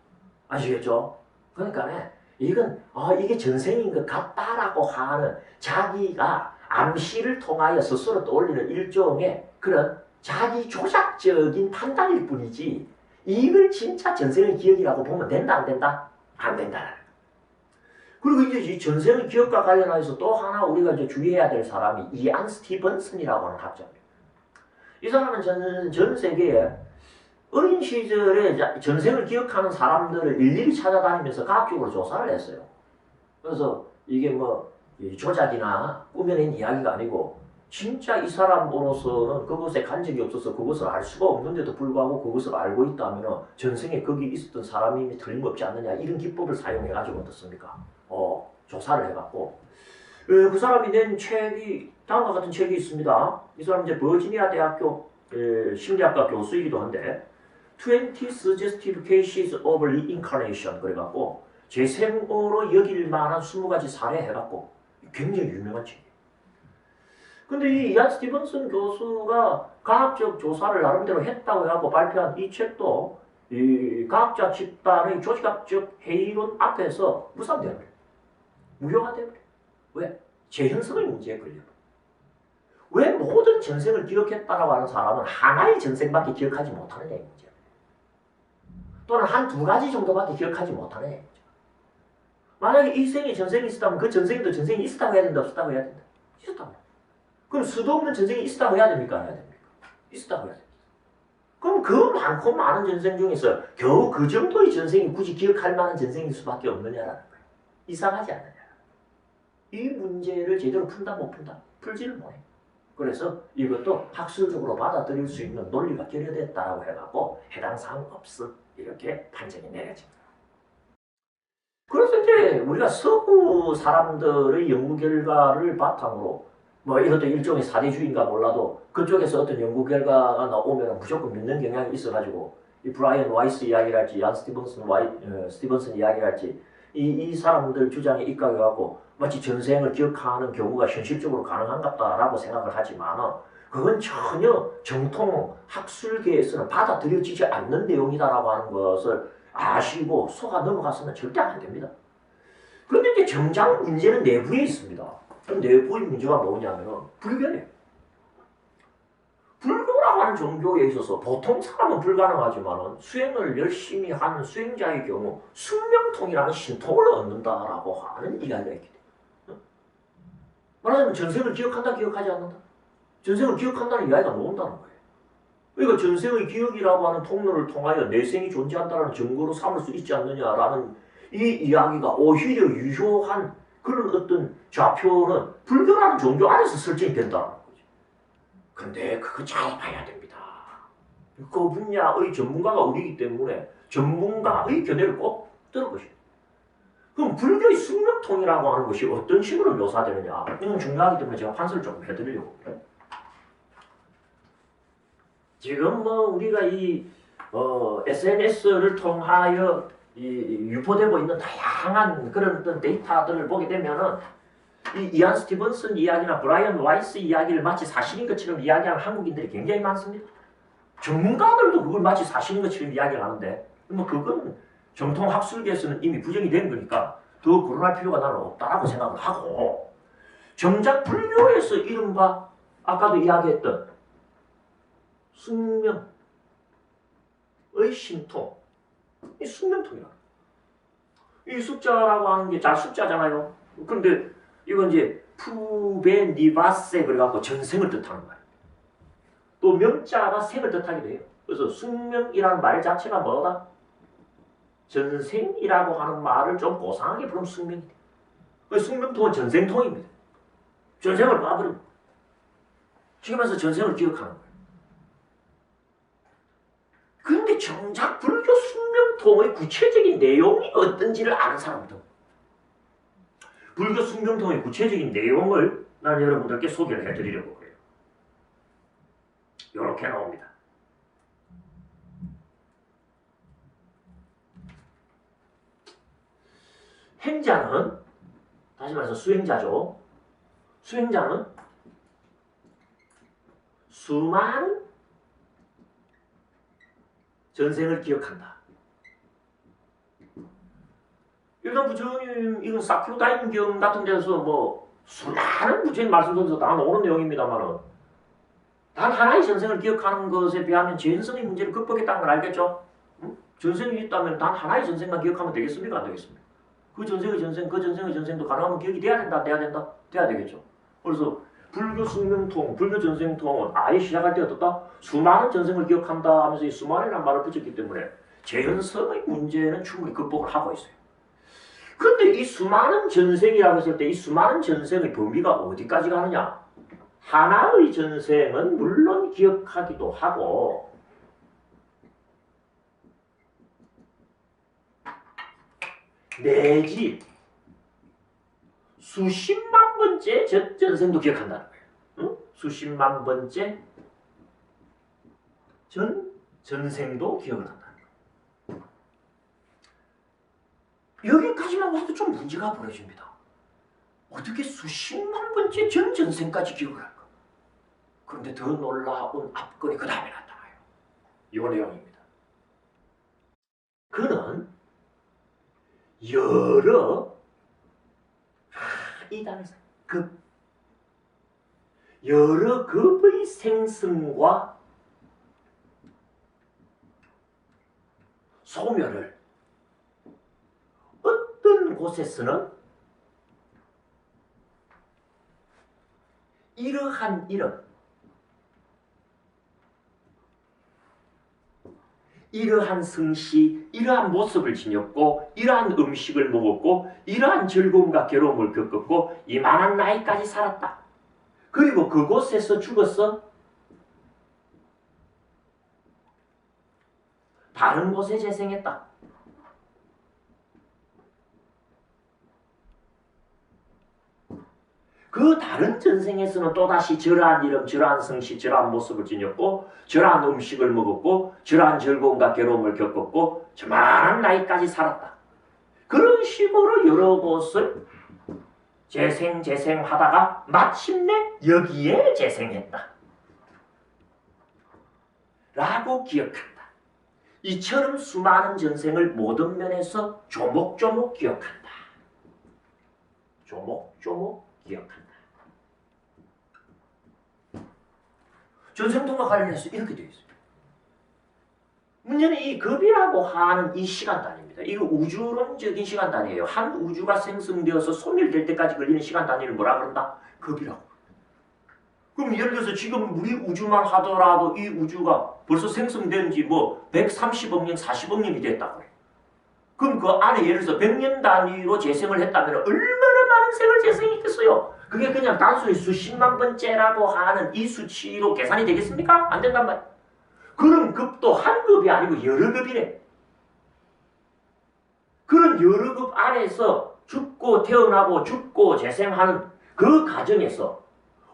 아시겠죠? 그러니까 이건 이게 전생인 것 같다라고 하는 자기가 암시를 통하여 스스로 떠올리는 일종의 그런 자기 조작적인 판단일 뿐이지 이걸 진짜 전생의 기억이라고 보면 된다 안 된다? 안 된다. 그리고 이제 이 전생의 기억과 관련해서 또 하나 우리가 이제 주의해야 될 사람이 이안 스티븐슨이라고 하는 학자입니다. 이 사람은 전 세계에 어린 시절에 전생을 기억하는 사람들을 일일이 찾아다니면서 과학적으로 조사를 했어요. 그래서 이게 뭐 조작이나 꾸며낸 이야기가 아니고 진짜 이 사람으로서는 그곳에 간 적이 없어서 그것을 알 수가 없는데도 불구하고 그것을 알고 있다면 전생에 거기 있었던 사람이 틀림없지 않느냐 이런 기법을 사용해가지고 어떻습니까? 조사를 해봤고 그 사람이 낸 책이 다음과 같은 책이 있습니다. 이 사람은 이제 버지니아 대학교 심리학과 교수이기도 한데 20 Suggestive Cases of Reincarnation 그래갖고 재생으로 여길 만한 20가지 사례 해갖고 굉장히 유명한 책이에요. 근데 이 이안 스티븐슨 교수가 과학적 조사를 나름대로 했다고 해갖고 발표한 이 책도 이 과학자 집단의 조직학적 회의론 앞에서 무산되어버려요. 무효가 되어버려요. 왜? 재현성의 문제에 걸려요. 왜 모든 전생을 기억했다라고 하는 사람은 하나의 전생밖에 기억하지 못하느냐의 문제예요. 또는 한 두 가지 정도밖에 기억하지 못하느냐의 문제예요. 만약에 이 생에 전생이 있었다면 그 전생에도 전생이 있었다고 해야 된다 없었다고 해야 된다? 있었다고. 그럼 수도 없는 전생이 있었다고 해야 됩니까? 안 해야 됩니까? 있었다고 해야 됩니다. 그럼 그 많고 많은 전생 중에서 겨우 그 정도의 전생이 굳이 기억할 만한 전생일 수밖에 없느냐라는 거예요. 이상하지 않느냐. 이 문제를 제대로 푼다 못 푼다? 풀지를 못해. 그래서 이것도 학술적으로 받아들일 수 있는 논리가 결여됐다라고 해갖고 해당 사항 없어 이렇게 판정이 내려집니다. 그래서 이제 우리가 서구 사람들의 연구 결과를 바탕으로 뭐 이것도 일종의 사대주의인가 몰라도 그쪽에서 어떤 연구 결과가 나오면 무조건 믿는 경향이 있어가지고 이 브라이언 와이스 이야기랄지 이안 스티븐슨 이야기랄지 이 사람들 주장에 입각해갖고 마치 전생을 기억하는 경우가 현실적으로 가능한갑다라고 생각을 하지만 그건 전혀 정통 학술계에서는 받아들여지지 않는 내용이다라고 하는 것을 아시고 속아 넘어가서는 절대 안 됩니다. 그런데 이제 정작 문제는 내부에 있습니다. 그 내부의 문제가 뭐냐면 불교예요. 불교라고 하는 종교에 있어서 보통 사람은 불가능하지만 수행을 열심히 하는 수행자의 경우 숙명통이라는 신통을 얻는다라고 하는 이야기가 있기 때문에 말하자면 전생을 기억한다 기억하지 않는다? 전생을 기억한다는 이야기가 나온다는 거예요. 그러니까 전생의 기억이라고 하는 통로를 통하여 내생이 존재한다는 증거로 삼을 수 있지 않느냐라는 이 이야기가 오히려 유효한 그런 어떤 좌표는 불교라는 종교 안에서 설정이 된다는 거죠. 근데 그거 잘 봐야 됩니다. 그 분야의 전문가가 우리이기 때문에 전문가의 견해를 꼭 들어보셔야 돼요. 그럼 불교의 숙명통이라고 하는 것이 어떤 식으로 묘사되느냐 이건 중요하기 때문에 제가 판서를 조금 해드리려고 합니다. 지금 뭐 우리가 이 SNS를 통하여 유포되고 있는 다양한 그런 어떤 데이터들을 보게 되면은 이 이안 스티븐슨 이야기나 브라이언 와이스 이야기를 마치 사실인 것처럼 이야기하는 한국인들이 굉장히 많습니다. 전문가들도 그걸 마치 사실인 것처럼 이야기를 하는데 뭐 그건 정통 학술계에서는 이미 부정이 된 거니까 더 거론할 필요가 나는 없다라고 생각을 하고 정작 불교에서 이른바 아까도 이야기했던 숙명의 신통 이 숙명통이야. 이 숫자라고 하는 게 잘 숫자잖아요. 그런데 이건 이제 푸베니바세 그래갖고 전생을 뜻하는 거예요. 또 명자가 생을 뜻하기도 해요. 그래서 숙명이라는 말 자체가 뭐다? 전생이라고 하는 말을 좀 고상하게 부르면 숙명이 돼요. 숙명통은 전생통입니다. 전생을 봐버리고 지금에서 전생을 기억하는 거예요. 근데 그런데 정작 불교 숙명통의 구체적인 내용이 어떤지를 아는 사람도 불교 숙명통의 구체적인 내용을 나는 여러분들께 소개를 해드리려고 그래요. 이렇게 나옵니다. 행자는, 다시 말해서 수행자죠. 수행자는 수많은 전생을 기억한다. 일단 부처님 이건 사크루다임경 같은 데서 뭐 수많은 부처님 말씀 속에서 다 나오는 내용입니다만은 단 하나의 전생을 기억하는 것에 비하면 전생의 문제를 극복했다는 걸 알겠죠? 응? 전생이 있다면 단 하나의 전생만 기억하면 되겠습니까? 안 되겠습니까? 그 전생의 전생, 그 전생의 전생도 가능하면 기억이 돼야 된다, 돼야 된다, 돼야 되겠죠. 그래서 불교 숙명통, 불교 전생통은 아예 시작할 때 어떻다? 수많은 전생을 기억한다 하면서 이 수많은이라는 말을 붙였기 때문에 재현성의 문제는 충분히 극복을 하고 있어요. 그런데 이 수많은 전생이라고 했을 때 이 수많은 전생의 범위가 어디까지 가느냐? 하나의 전생은 물론 기억하기도 하고 내지 수십만 번째 전생도 기억한다는 거예요. 응? 수십만 번째 전생도 기억을 한다는 거예요. 여기까지만 와도 좀 문제가 벌어집니다. 어떻게 수십만 번째 전생까지 기억을 할까? 그런데 더 놀라운 압권이 그 다음에 나타나요. 이 내용입니다. 그는 여러 이 단에서 여러 급의 생승과 소멸을 어떤 곳에서는 이러한 이러한 성씨, 이러한 모습을 지녔고 이러한 음식을 먹었고 이러한 즐거움과 괴로움을 겪었고 이만한 나이까지 살았다. 그리고 그곳에서 죽었어. 다른 곳에 재생했다. 그 다른 전생에서는 또다시 저러한 이름, 저러한 성씨, 저러한 모습을 지녔고 저러한 음식을 먹었고 저러한 즐거움과 괴로움을 겪었고 저만한 나이까지 살았다. 그런 식으로 여러 곳을 재생하다가 마침내 여기에 재생했다. 라고 기억한다. 이처럼 수많은 전생을 모든 면에서 조목조목 기억한다. 조목조목 기억한다. 전생통과 관련해서 이렇게 되어 있습니다. 문제는 이 급이라고 하는 이 시간 단위입니다. 이거 우주론적인 시간 단위예요. 한 우주가 생성되어서 소멸될 때까지 걸리는 시간 단위를 뭐라 그런다? 급이라고. 그럼 예를 들어서 지금 우리 우주만 하더라도 이 우주가 벌써 생성된 지 뭐 130억 년, 40억 년이 됐다고 해요. 그럼 그 안에 예를 들어서 100년 단위로 재생을 했다면 얼마나 많은 생을 재생했겠어요? 그게 그냥 단순히 수십만 번째라고 하는 이 수치로 계산이 되겠습니까? 안 된단 말이에요. 그런 급도 한 급이 아니고 여러 급이래. 그런 여러 급 안에서 죽고 태어나고 죽고 재생하는 그 과정에서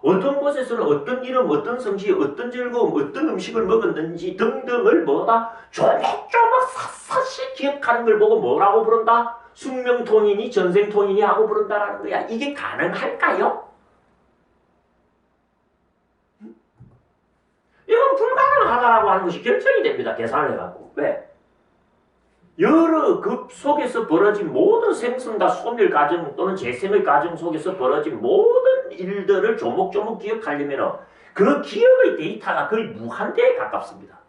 어떤 곳에서는 어떤 이름, 어떤 성씨, 어떤 즐거움, 어떤 음식을 먹었는지 등등을 뭐다 조목조목 샅샅이 기억하는 걸 보고 뭐라고 부른다? 숙명통이니 전생통이니 하고 부른다라는 거야. 이게 가능할까요? 이건 불가능하다라고 하는 것이 결정이 됩니다. 계산을 해갖고. 왜? 여러 급 속에서 벌어진 모든 생성과 소멸 과정 또는 재생의 과정 속에서 벌어진 모든 일들을 조목조목 기억하려면 그 기억의 데이터가 거의 무한대에 가깝습니다.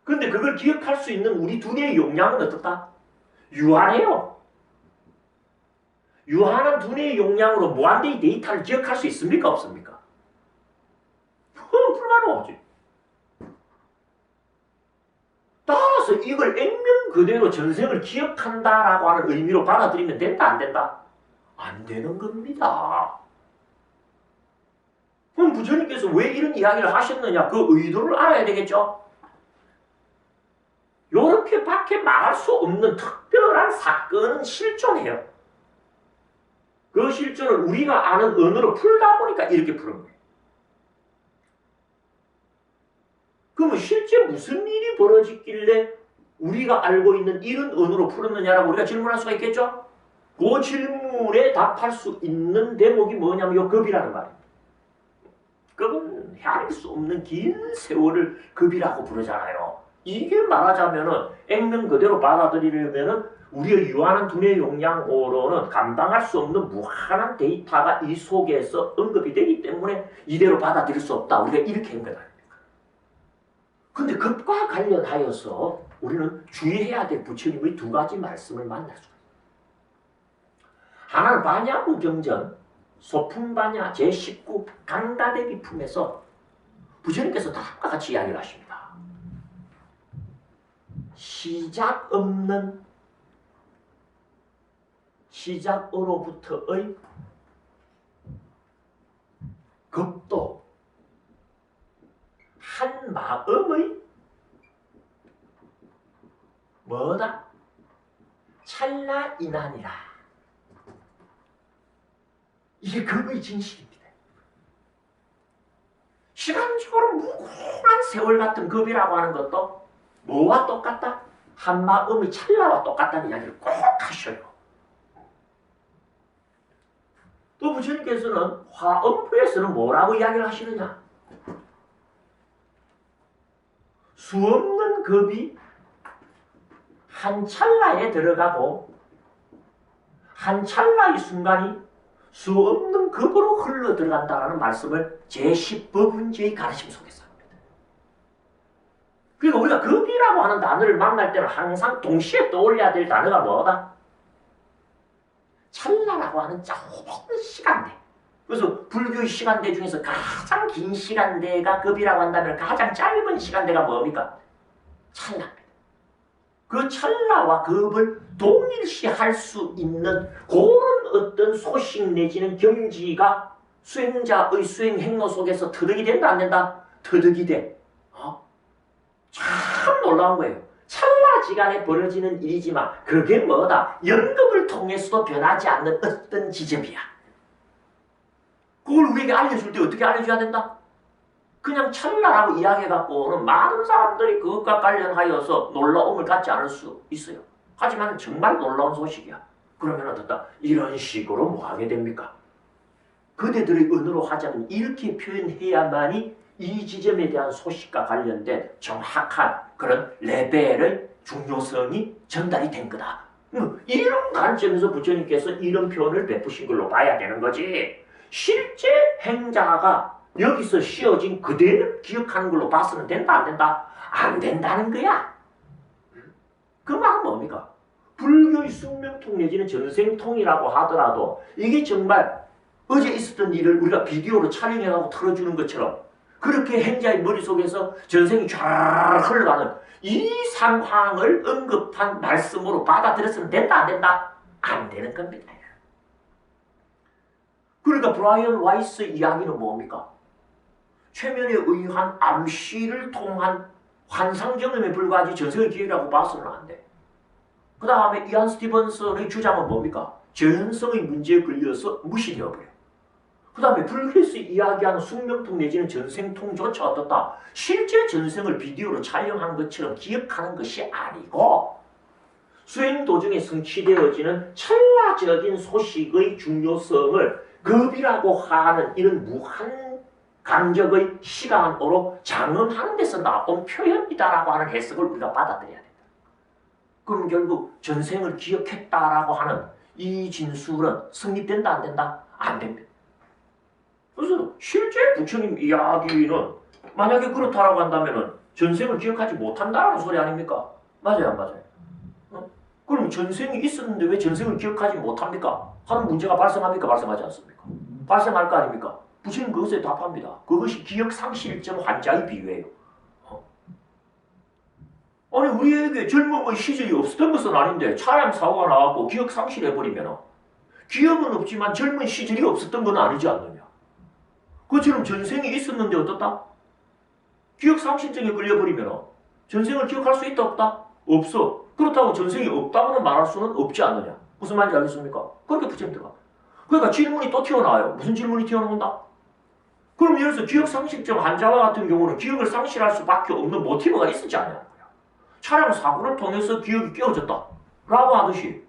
그런데 그걸 기억할 수 있는 우리 두뇌의 용량은 어떻다? 유한해요. 유한한 두뇌의 용량으로 무한대의 데이터를 기억할 수 있습니까? 없습니까? 불가능하지. 따라서 이걸 액면 그대로 전생을 기억한다라고 하는 의미로 받아들이면 된다, 안 된다? 안 되는 겁니다. 그럼 부처님께서 왜 이런 이야기를 하셨느냐? 그 의도를 알아야 되겠죠? 요렇게밖에 말할 수 없는 특별한 사건은 실존해요. 그 실존을 우리가 아는 언어로 풀다 보니까 이렇게 푸는 거예요. 그러면 실제 무슨 일이 벌어졌길래 우리가 알고 있는 이런 언어로 풀었느냐라고 우리가 질문할 수가 있겠죠? 그 질문에 답할 수 있는 대목이 뭐냐면 요 급이라는 말입니다. 급은 헤아릴 수 없는 긴 세월을 급이라고 부르잖아요. 이게 말하자면은 액면 그대로 받아들이려면은 우리가 유한한 두뇌 용량으로는 감당할 수 없는 무한한 데이터가 이 속에서 언급이 되기 때문에 이대로 받아들일 수 없다. 우리가 이렇게 한 거다. 근데 급과 관련하여서 우리는 주의해야 될 부처님의 두 가지 말씀을 만날 수가 있습니다. 하나는 반야무경전 소품반야 제19 강다대비 품에서 부처님께서 다음과 같이 이야기를 하십니다. 시작으로부터의 급도 한 마음의 뭐다? 찰나이나니라. 이게 급의 진실입니다. 시간적으로 무궁한 세월 같은 급이라고 하는 것도 뭐와 똑같다? 한 마음의 찰나와 똑같다는 이야기를 꼭 하셔요. 또 부처님께서는 화엄표에서는 뭐라고 이야기를 하시느냐? 수없는 급이 한 찰나에 들어가고 한 찰나의 순간이 수없는 급으로 흘러 들어간다는 말씀을 제10법문제의 가르침 속에서 합니다. 그러니까 우리가 급이라고 하는 단어를 만날 때는 항상 동시에 떠올려야 될 단어가 뭐다? 찰나라고 하는 짧은 시간대. 그래서 불교의 시간대 중에서 가장 긴 시간대가 급이라고 한다면 가장 짧은 시간대가 뭡니까? 찰나입니다. 그 찰나와 급을 동일시할 수 있는 그런 어떤 소식 내지는 경지가 수행자의 수행 행로 속에서 터득이 된다 안 된다? 터득이 돼. 참 놀라운 거예요. 찰나지간에 벌어지는 일이지만 그게 뭐다? 연급을 통해서도 변하지 않는 어떤 지점이야. 그걸 우리에게 알려줄 때 어떻게 알려줘야 된다? 그냥 찰나라고 이야기해갖고는 많은 사람들이 그것과 관련하여서 놀라움을 갖지 않을 수 있어요. 하지만 정말 놀라운 소식이야. 그러면 어떻다? 이런 식으로 뭐 하게 됩니까? 그대들의 언어로 하자면 이렇게 표현해야만이 이 지점에 대한 소식과 관련된 정확한 그런 레벨의 중요성이 전달이 된 거다. 이런 관점에서 부처님께서 이런 표현을 베푸신 걸로 봐야 되는 거지. 실제 행자가 여기서 씌어진 그대를 기억하는 걸로 봐서는 된다 안 된다? 안 된다는 거야. 그 말은 뭡니까? 불교의 숙명통 내지는 전생통이라고 하더라도 이게 정말 어제 있었던 일을 우리가 비디오로 촬영해가고 틀어주는 것처럼 그렇게 행자의 머릿속에서 전생이 쫙 흘러가는 이 상황을 언급한 말씀으로 받아들였으면 된다 안 된다? 안 되는 겁니다. 그러니까 브라이언 와이스 이야기는 뭡니까? 최면에 의한 암시를 통한 환상 경험에 불과하지 전생의 기회라고 봐서는 안 돼. 그 다음에 이안 스티븐슨의 주장은 뭡니까? 전성의 문제에 걸려서 무시되어버려. 그 다음에 불교에서 이야기하는 숙명통 내지는 전생통조차 어떻다? 실제 전생을 비디오로 촬영한 것처럼 기억하는 것이 아니고 수행 도중에 성취되어지는 찰나적인 소식의 중요성을 급이라고 하는 이런 무한 강적의 시간으로 장엄하는 데서 나온 표현이다라고 하는 해석을 우리가 받아들여야 된다. 그럼 결국 전생을 기억했다라고 하는 이 진술은 성립된다 안 된다? 안 됩니다. 그래서 실제 부처님 이야기는 만약에 그렇다라고 한다면 전생을 기억하지 못한다라는 소리 아닙니까? 맞아요 안 맞아요? 그럼 전생이 있었는데 왜 전생을 기억하지 못합니까? 하는 문제가 발생합니까? 발생하지 않습니까? 발생할 거 아닙니까? 부처님 그것에 답합니다. 그것이 기억상실증 환자의 비유예요. 아니 우리에게 젊음의 시절이 없었던 것은 아닌데 차량 사고가 나왔고 기억상실해버리면 기억은 없지만 젊은 시절이 없었던 건 아니지 않느냐. 그처럼 전생이 있었는데 어떻다? 기억상실증에 걸려버리면 전생을 기억할 수 있다 없다? 없어. 그렇다고 전생이 없다고는 말할 수는 없지 않느냐. 무슨 말인지 알겠습니까? 그렇게 부처님 들어가. 그러니까 질문이 또 튀어나와요. 무슨 질문이 튀어나온다? 그럼 예를 들어서 기억상실증 환자와 같은 경우는 기억을 상실할 수밖에 없는 모티브가 있었지 않냐는 거야. 차량 사고를 통해서 기억이 깨어졌다. 라고 하듯이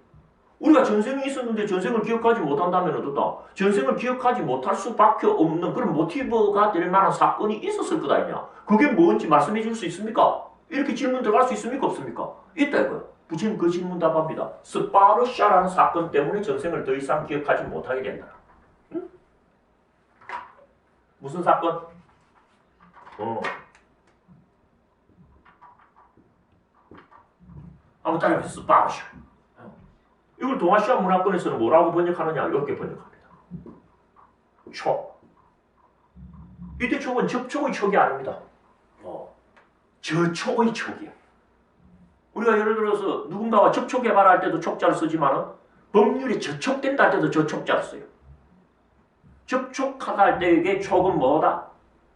우리가 전생이 있었는데 전생을 기억하지 못한다면 어떻다? 전생을 기억하지 못할 수밖에 없는 그런 모티브가 될 만한 사건이 있었을 거다 있냐? 그게 뭔지 말씀해 줄 수 있습니까? 이렇게 질문 들어갈 수 있습니까? 없습니까? 있다 이거야. 부처님 그 질문 답합니다. 스파르샤라는 사건 때문에 전생을 더 이상 기억하지 못하게 된다. 응? 무슨 사건? 한번 따라해보세요. 스파르샤. 이걸 동아시아 문화권에서는 뭐라고 번역하느냐? 이렇게 번역합니다. 촉. 이때 촉은 접촉의 촉이 아닙니다. 저촉의 촉이야. 우리가 예를 들어서 누군가와 접촉 개발할 때도 촉자를 쓰지만 법률이 저촉된다 할 때도 저촉자를 써요. 접촉하다 할 때의 촉은 뭐다?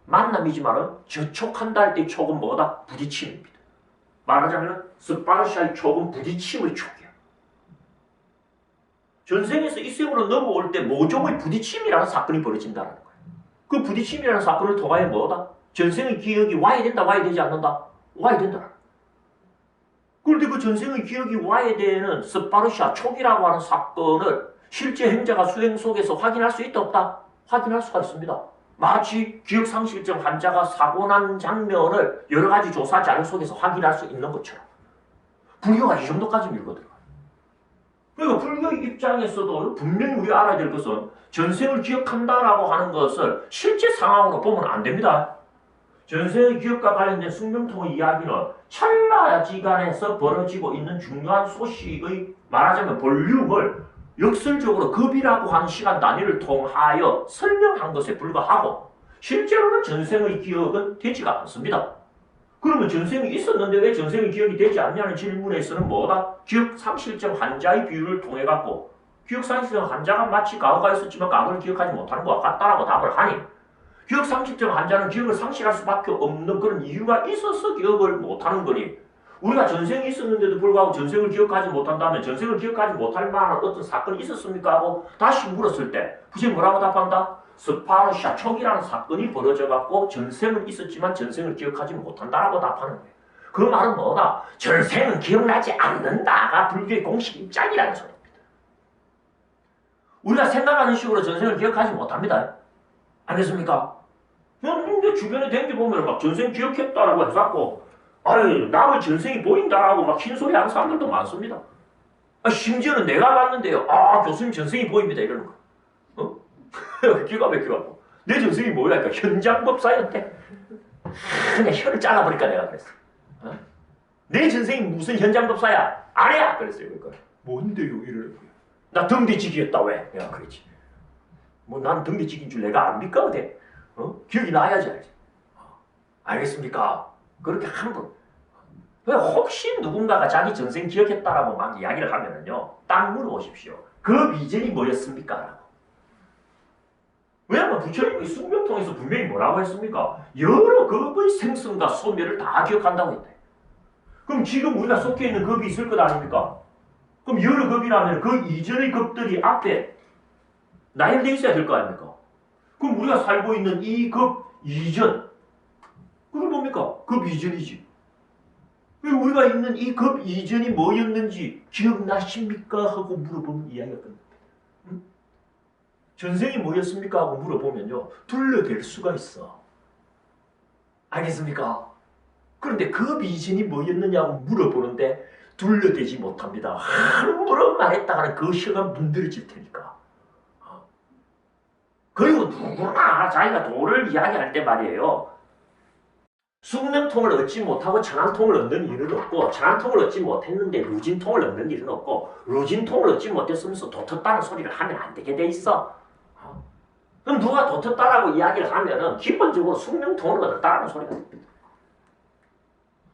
만남이지만 저촉한다 할 때의 촉은 뭐다? 부딪힘입니다. 말하자면 스파르샤의 촉은 부딪힘의 촉이야. 전생에서 이 생으로 넘어올 때 모종의 부딪힘이라는 사건이 벌어진다는 거예요. 그 부딪힘이라는 사건을 통하여 뭐다? 전생의 기억이 와야 된다, 와야 되지 않는다? 와야 된다. 그런데 그 전생의 기억이 와야 되는 스파르샤, 촉이라고 하는 사건을 실제 행자가 수행 속에서 확인할 수 있다, 없다? 확인할 수가 있습니다. 마치 기억상실증 환자가 사고 난 장면을 여러 가지 조사 자료 속에서 확인할 수 있는 것처럼. 불교가 이 정도까지 밀거든요. 그러니까 불교 입장에서도 분명히 우리가 알아야 될 것은 전생을 기억한다라고 하는 것을 실제 상황으로 보면 안 됩니다. 전생의 기억과 관련된 숙명통의 이야기는 찰나지간에서 벌어지고 있는 중요한 소식의 말하자면 볼륨을 역설적으로 급이라고 하는 시간 단위를 통하여 설명한 것에 불과하고 실제로는 전생의 기억은 되지가 않습니다. 그러면 전생이 있었는데 왜 전생의 기억이 되지 않냐는 질문에서는 뭐다? 기억상실증 환자의 비유를 통해 갖고 기억상실증 환자가 마치 과거가 있었지만 과거를 기억하지 못하는 것과 같다라고 답을 하니 기억상실증 환자는 기억을 상실할 수밖에 없는 그런 이유가 있어서 기억을 못하는 거니 우리가 전생이 있었는데도 불구하고 전생을 기억하지 못한다면 전생을 기억하지 못할 만한 어떤 사건이 있었습니까? 하고 다시 물었을 때 부처님 뭐라고 답한다? 스파르샤 촉이라는 사건이 벌어져갖고 전생은 있었지만 전생을 기억하지 못한다라고 답하는 거예요. 그 말은 뭐다? 전생은 기억나지 않는다가 불교의 공식 입장이라는 소리입니다. 우리가 생각하는 식으로 전생을 기억하지 못합니다. 알겠습니까? 근데 주변에 댕겨보면 막 전생 기억했다라고 해갖고 아니 남의 전생이 보인다라고 막 흰소리 하는 사람들도 많습니다. 심지어는 내가 봤는데요. 교수님 전생이 보입니다 이러는 거. 기가 막혀갖고 내 전생이 뭐랄까 현장법사였대. 그냥 혀를 잘라버릴까 내가 그랬어. 내 전생이 무슨 현장법사야? 아니야 그랬어요. 그러니까 뭔데요 이러는 거야. 나 등대지기였다 왜? 내가 그랬지. 뭐 난 등대지기인 줄 내가 압니까 어때? 기억이 나야지 알지. 알겠습니까? 그렇게 함부로. 혹시 누군가가 자기 전생 기억했다라고 막 이야기를 하면은요, 딱 물어보십시오. 그 비전이 뭐였습니까? 라고. 왜냐면 부처님이 숙명통에서 분명히 뭐라고 했습니까? 여러 급의 생성과 소멸을 다 기억한다고 했대. 그럼 지금 우리가 속해 있는 급이 있을 것 아닙니까? 그럼 여러 급이라면 그 이전의 급들이 앞에 나열되어 있어야 될 거 아닙니까? 그럼 우리가 살고 있는 이 급 이전, 그게 뭡니까? 급 이전이지. 우리가 있는 이 급 이전이 뭐였는지 기억나십니까? 하고 물어보면 이야기가 끝납니다. 전생이 뭐였습니까? 하고 물어보면요. 둘러댈 수가 있어. 알겠습니까? 그런데 급 이전이 뭐였느냐고 물어보는데 둘러대지 못합니다. 함부로 말했다가는 그 혀가 문드러질 테니까. 그리고 누구나 자기가 도를 이야기할 때 말이에요. 숙명통을 얻지 못하고 천안통을 얻는 일은 없고 천안통을 얻지 못했는데 루진통을 얻는 일은 없고 루진통을 얻지 못했으면서 도텄다는 소리를 하면 안 되게 돼 있어. 그럼 누가 도텄다라고 이야기를 하면은 기본적으로 숙명통을 얻었다는 소리가 됩니다.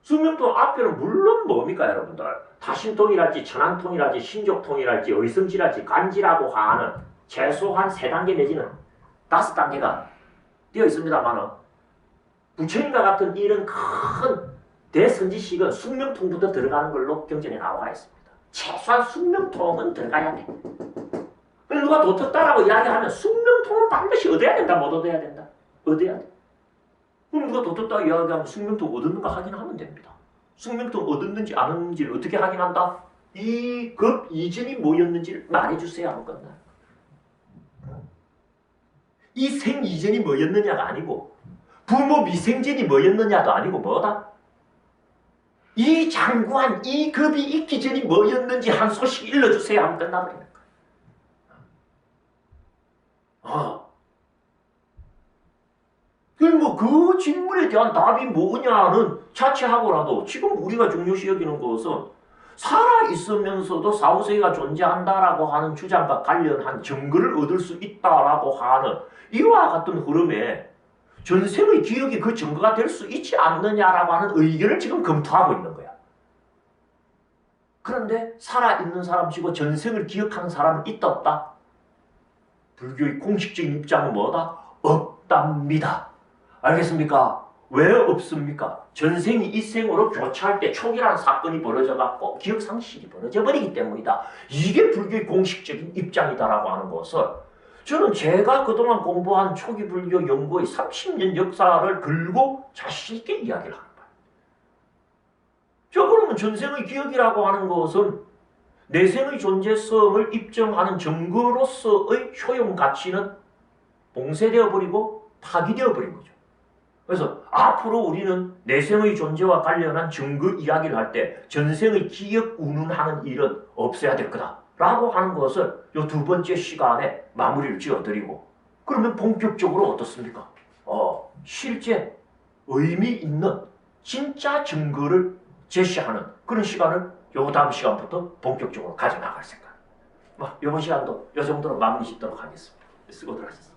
숙명통 앞에는 물론 뭡니까 여러분들? 다신통이랄지 천안통이랄지 신족통이랄지 의성지랄지 간지라고 하는 최소한 3단계 내지는 5단계가 되어 있습니다만은 부처님과 같은 이런 큰 대선지식은 숙명통부터 들어가는 걸로 경전에 나와 있습니다. 최소한 숙명통은 들어가야 돼. 누가 도쳤다라고 이야기하면 숙명통은 반드시 얻어야 된다, 못 얻어야 된다? 얻어야 돼. 그럼 누가 도쳤다고 이야기하면 숙명통 얻었는가 확인하면 됩니다. 숙명통 얻었는지 안 얻는지를 어떻게 확인한다? 이 급 이전이 뭐였는지를 말해주세요 하면 끝나요. 이 생 이전이 뭐였느냐가 아니고 부모 미생전이 뭐였느냐도 아니고 뭐다? 이 장구한 이 급이 있기 전이 뭐였는지 한 소식 일러주세요 하면 끝나버리는 거예요. 그 질문에 대한 답이 뭐냐는 자체하고라도 지금 우리가 중요시 여기는 것은 살아있으면서도 사후세계가 존재한다라고 하는 주장과 관련한 증거를 얻을 수 있다라고 하는 이와 같은 흐름에 전생의 기억이 그 증거가 될 수 있지 않느냐라고 하는 의견을 지금 검토하고 있는 거야. 그런데 살아있는 사람치고 전생을 기억하는 사람은 있다 없다? 불교의 공식적인 입장은 뭐다? 없답니다. 알겠습니까? 왜 없습니까? 전생이 이 생으로 교차할 때 촉이라는 사건이 벌어져갖고 기억상실이 벌어져버리기 때문이다. 이게 불교의 공식적인 입장이다라고 하는 것을 저는 제가 그동안 공부한 초기 불교 연구의 30년 역사를 걸고 자신있게 이야기를 하는 거예요. 저 그러면 전생의 기억이라고 하는 것은 내생의 존재성을 입증하는 증거로서의 효용 가치는 봉쇄되어 버리고 파기되어 버린 거죠. 그래서 앞으로 우리는 내생의 존재와 관련한 증거 이야기를 할 때 전생의 기억 운운하는 일은 없어야 될 거다라고 하는 것을 이 두 번째 시간에 마무리를 지어드리고 그러면 본격적으로 어떻습니까? 실제 의미 있는 진짜 증거를 제시하는 그런 시간을 요 다음 시간부터 본격적으로 가져나갈 생각. 이번 시간도 이 정도로 마무리 짓도록 하겠습니다. 수고들 하셨습니다.